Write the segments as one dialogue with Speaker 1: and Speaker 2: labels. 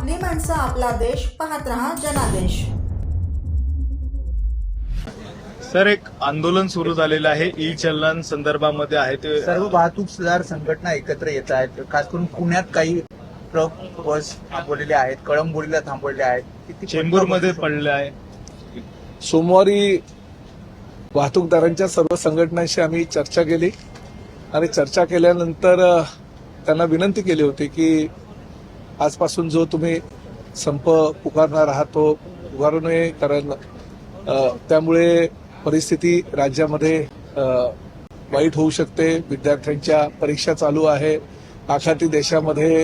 Speaker 1: आपली माणसं आपला देश पाहत रहा जनादेश।
Speaker 2: सर, एक आंदोलन सुरू झालेलं आहे ई चलन संदर्भामध्ये आहे ते
Speaker 3: सर्व वाहतूक सुधार संघटना एकत्र येत आहेत। खास करून पुण्यात काही ट्रक बस थांबवलेले आहेत, कळंबोलीला थांबवलेले आहेत, किती
Speaker 2: चेंबूरमध्ये पडले आहे।
Speaker 4: सोमवारी वाहतूकदारांच्या सर्व संघटनांशी आम्ही चर्चा केली आणि चर्चा केल्यानंतर त्यांना विनंती केली होती की आजपासून जो तुम्ही संप पुकारणार आहात तो पुकारू नये, कारण त्यामुळे परिस्थिती राज्यामध्ये वाईट होऊ शकते। विद्यार्थ्यांच्या परीक्षा चालू आहे, आखाती देशामध्ये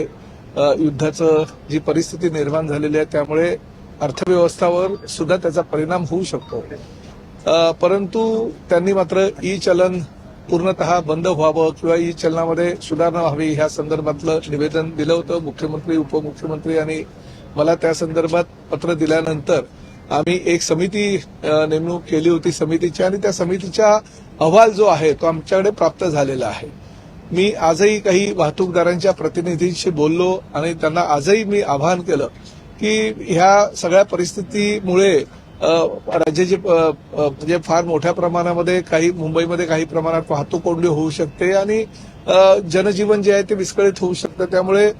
Speaker 4: युद्धाचं जी परिस्थिती निर्माण झालेली आहे त्यामुळे अर्थव्यवस्थावर सुद्धा त्याचा परिणाम होऊ शकतो। परंतु त्यांनी मात्र ई चलन पूर्णतः बंद व्हावं किंवा ई चलनामध्ये सुधारणा व्हावी ह्या संदर्भातलं निवेदन दिलं होतं मुख्यमंत्री, उपमुख्यमंत्री आणि मला त्या संदर्भात पत्र दिल्यानंतर आम्ही एक समिती नेमणूक केली होती समितीची, आणि त्या समितीचा अहवाल जो आहे तो आमच्याकडे प्राप्त झालेला आहे। मी आजही काही वाहतूकदारांच्या प्रतिनिधींशी बोललो आणि त्यांना आजही मी आवाहन केलं की ह्या सगळ्या परिस्थितीमुळे राज्याची म्हणजे फार मोठ्या प्रमाणामध्ये काही मुंबईमध्ये काही प्रमाणात वाहतूक कोंडी होऊ शकते आणि जनजीवन जे आहे ते विस्कळीत होऊ शकतं। त्यामुळे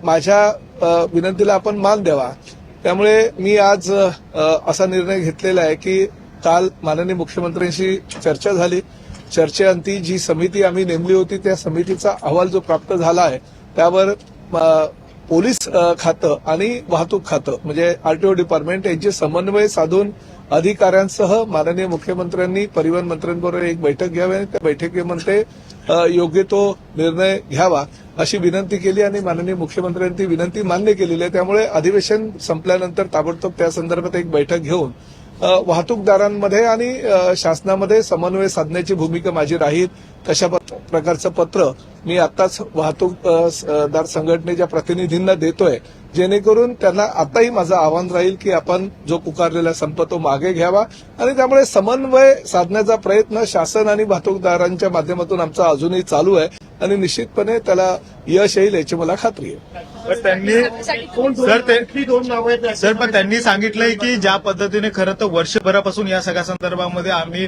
Speaker 4: माझ्या विनंतीला आपण मान द्यावा। त्यामुळे मी आज असा निर्णय घेतलेला आहे की काल माननीय मुख्यमंत्र्यांशी चर्चा झाली, चर्चेअंती जी समिती आम्ही नेमली होती त्या समितीचा अहवाल जो प्राप्त झाला आहे त्यावर पोलीस खातं आणि वाहतूक खातं म्हणजे आरटीओ डिपार्टमेंट यांचे समन्वय साधून अधिकाऱ्यांसह माननीय मुख्यमंत्र्यांनी परिवहन मंत्र्यांबरोबर एक बैठक घ्यावी आणि त्या बैठकीमध्ये योग्य तो निर्णय घ्यावा अशी विनंती केली आणि माननीय मुख्यमंत्र्यांनी ती विनंती मान्य केलेली आहे। त्यामुळे अधिवेशन संपल्यानंतर ताबडतोब त्या संदर्भात एक बैठक घेऊन वाहतूकदारांमध्ये आणि शासनामध्ये समन्वय साधण्याची भूमिका माझी राहील तशा प्रकारचं पत्र मी आताच वाहतूकदार संघटनेच्या प्रतिनिधींना देतोय, जेणेकरून त्यांना आताही माझं आव्हान राहील की आपण जो पुकारलेला संप तो मागे घ्यावा आणि त्यामुळे समन्वय साधण्याचा प्रयत्न शासन आणि वाहतूकदारांच्या माध्यमातून आमचा अजूनही चालू आहे आणि निश्चितपणे त्याला यश येईल याची मला खात्री आहे।
Speaker 2: पण त्यांनी सांगितलंय की ज्या पद्धतीने खरं तर वर्षभरापासून या सगळ्या संदर्भामध्ये आम्ही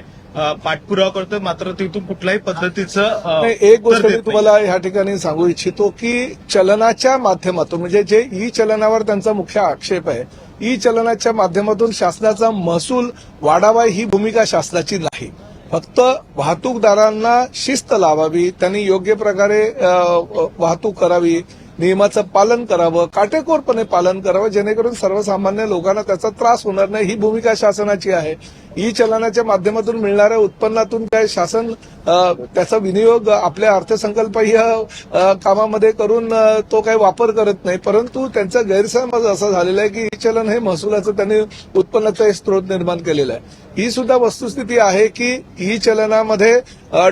Speaker 2: पाठपुरावा करतोय, मात्र तिथून कुठल्याही पद्धतीचं
Speaker 4: एक गोष्ट मी तुम्हाला ह्या ठिकाणी सांगू इच्छितो की चलनाच्या माध्यमातून म्हणजे जे ई चलनावर त्यांचा मुख्य आक्षेप आहे, ई चलनाच्या माध्यमातून शासनाचा महसूल वाढावा ही भूमिका शासनाची नाही। फक्त वाहतूकदारांना शिस्त लावावी, त्यांनी योग्य प्रकारे वाहतूक करावी, नियमाचं पालन करावं, काटेकोरपणे पालन करावं, जेणेकरून सर्वसामान्य लोकांना त्याचा त्रास होणार नाही ही भूमिका शासनाची आहे। ई चलनाच्या माध्यमातून मिळणाऱ्या उत्पन्नातून काय शासन त्याचा विनियोग आपल्या अर्थसंकल्पीय कामामध्ये करून तो काही वापर करत नाही, परंतु त्यांचा गैरसमज असा झालेला आहे की ई चलन हे महसुलाचं त्यांनी उत्पन्नाचा स्रोत निर्माण केलेला आहे। ही सुद्धा वस्तुस्थिती आहे की ई चलनामध्ये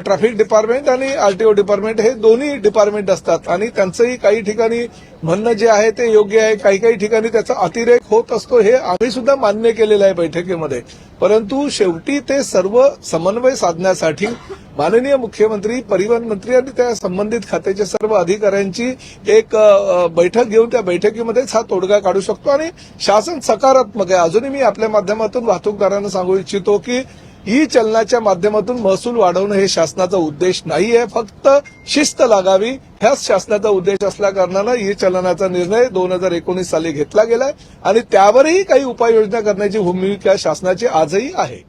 Speaker 4: ट्रॅफिक डिपार्टमेंट आणि आरटीओ डिपार्टमेंट हे दोन्ही डिपार्टमेंट असतात आणि त्यांचंही काही ठिकाणी म्हणणं जे आहे ते योग्य आहे, काही काही ठिकाणी त्याचा अतिरेक होत असतो हे आम्ही सुद्धा मान्य केलेलं आहे बैठकीमध्ये। परंतु शेवटी ते सर्व समन्वय साधण्यासाठी माननीय मुख्यमंत्री, परिवहन मंत्री आणि त्या संबंधित खात्याच्या सर्व अधिकाऱ्यांची एक बैठक घेऊन त्या बैठकीमध्येच हा तोडगा काढू शकतो आणि शासन सकारात्मक आहे। अजूनही मी आपल्या माध्यमातून वाहतूकदारांना सांगू इच्छितो की ई चलनाच्या माध्यमातून महसूल वाढवणं हे शासनाचा उद्देश नाहीये, फक्त शिस्त लागावी ह्याच शासनाचा उद्देश असल्या कारणानं ई चलनाचा निर्णय 2019 साली घेतला गेलाय आणि त्यावरही काही उपाययोजना करण्याची भूमिका शासनाची आजही आहे।